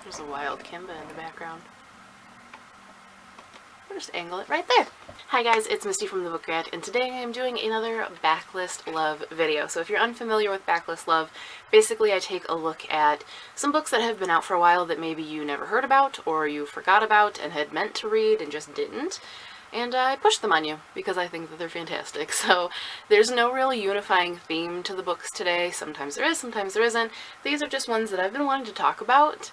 There's a wild Kimba in the background. We'll just angle it right there. Hi guys, it's Misty from the Book Rat, and today I'm doing another Backlist Love video. So if you're unfamiliar with Backlist Love, basically I take a look at some books that have been out for a while that maybe you never heard about or you forgot about and had meant to read and just didn't. And I push them on you because I think that they're fantastic. So there's no real unifying theme to the books today. Sometimes there is, sometimes there isn't. These are just ones that I've been wanting to talk about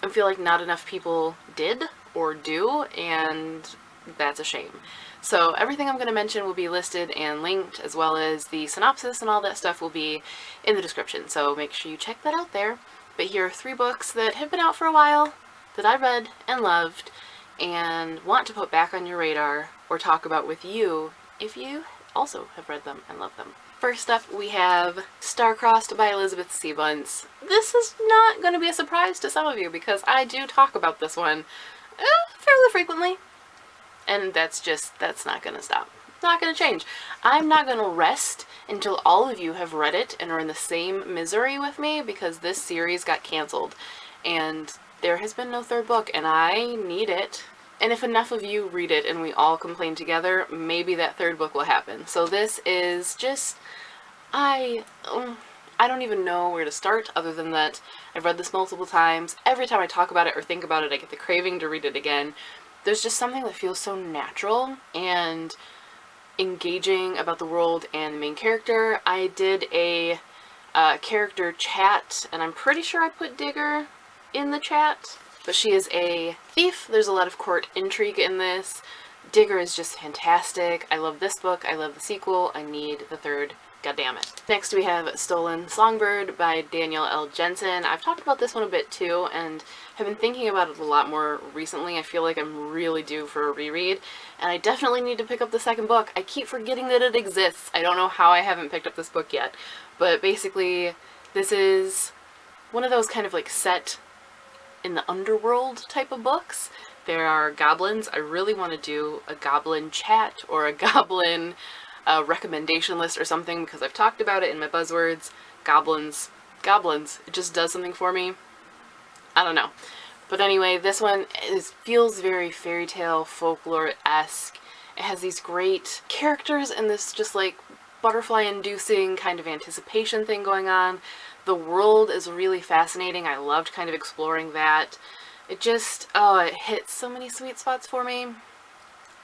and feel like not enough people did or do, and that's a shame. So everything I'm going to mention will be listed and linked, as well as the synopsis and all that stuff will be in the description, so make sure you check that out there. But here are 3 books that have been out for a while, that I read and loved, and want to put back on your radar, or talk about with you, if you also have read them and loved them. First up, we have Star-Crossed by Elizabeth C. Bunce. This is not going to be a surprise to some of you, because I do talk about this one fairly frequently. And that's not going to stop. Not going to change. I'm not going to rest until all of you have read it and are in the same misery with me, because this series got canceled. And there has been no 3rd book, and I need it. And if enough of you read it and we all complain together, maybe that 3rd book will happen. So this is just, I don't even know where to start, other than that I've read this multiple times. Every time I talk about it or think about it, I get the craving to read it again. There's just something that feels so natural and engaging about the world and the main character. I did a character chat, and I'm pretty sure I put Digger in the chat, but she is a thief. There's a lot of court intrigue in this. Digger is just fantastic. I love this book. I love the sequel. I need the 3rd. God damn it. Next we have Stolen Songbird by Danielle L. Jensen. I've talked about this one a bit too, and have been thinking about it a lot more recently. I feel like I'm really due for a reread, and I definitely need to pick up the 2nd book. I keep forgetting that it exists. I don't know how I haven't picked up this book yet, but basically this is one of those kind of like set in the underworld type of books. There are goblins. I really want to do a goblin chat or a goblin recommendation list or something, because I've talked about it in my buzzwords. Goblins. It just does something for me. I don't know. But anyway, this one feels very fairy tale, folklore-esque. It has these great characters and this just like butterfly-inducing kind of anticipation thing going on. The world is really fascinating. I loved kind of exploring that. It just, it hits so many sweet spots for me.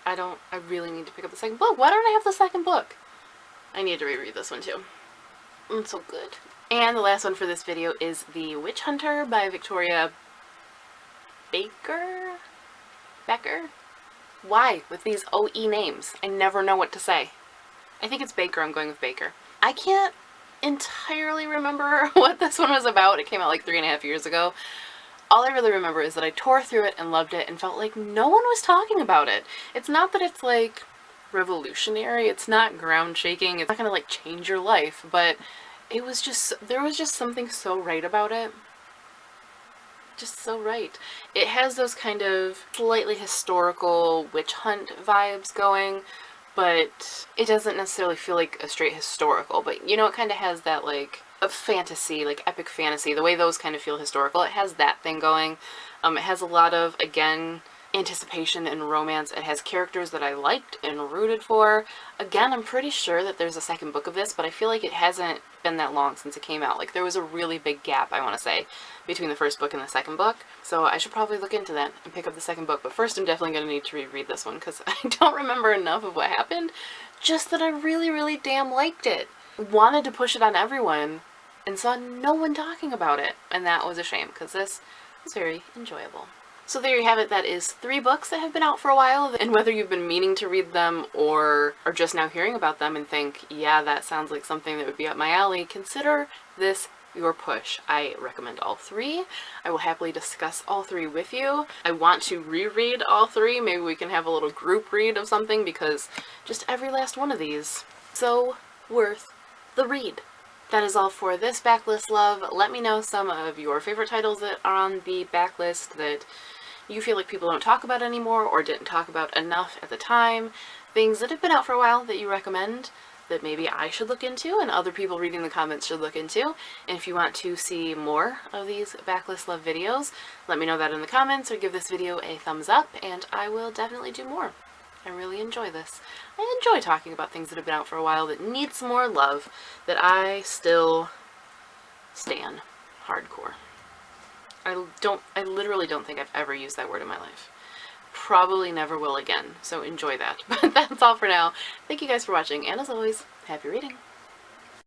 I really need to pick up the 2nd book. Why don't I have the 2nd book? I need to reread this one too. It's so good. And the last one for this video is The Witch Hunter by Victoria Becker? Why with these OE names? I never know what to say. I think it's Baker. I'm going with Baker. I can't entirely remember what this one was about. It came out like 3.5 years ago. All I really remember is that I tore through it and loved it and felt like no one was talking about it. It's not that it's like revolutionary, it's not ground shaking, it's not gonna like change your life, but it was just, there was just something so right about it. Just so right. It has those kind of slightly historical witch hunt vibes going, but it doesn't necessarily feel like a straight historical, but you know, it kind of has that like a fantasy, like epic fantasy, the way those kind of feel historical. It has that thing going. It has a lot of, again, anticipation and romance. It has characters that I liked and rooted for. Again, I'm pretty sure that there's a 2nd book of this, but I feel like it hasn't been that long since it came out. Like, there was a really big gap, I want to say, between the 1st book and the 2nd book. So I should probably look into that and pick up the 2nd book. But first, I'm definitely going to need to reread this one, because I don't remember enough of what happened. Just that I really, really damn liked it. Wanted to push it on everyone, and saw no one talking about it. And that was a shame, because this was very enjoyable. So there you have it. That is 3 books that have been out for a while, and whether you've been meaning to read them or are just now hearing about them and think, yeah, that sounds like something that would be up my alley, consider this your push. I recommend all 3. I will happily discuss all 3 with you. I want to reread all 3. Maybe we can have a little group read of something, because just every last one of these, so worth the read. That is all for this Backlist Love. Let me know some of your favorite titles that are on the backlist that you feel like people don't talk about anymore or didn't talk about enough at the time. Things that have been out for a while that you recommend that maybe I should look into and other people reading the comments should look into. And if you want to see more of these Backlist Love videos, let me know that in the comments or give this video a thumbs up and I will definitely do more. I really enjoy this. I enjoy talking about things that have been out for a while that need some more love, that I still stan hardcore. I literally don't think I've ever used that word in my life. Probably never will again, so enjoy that. But that's all for now. Thank you guys for watching, and as always, happy reading!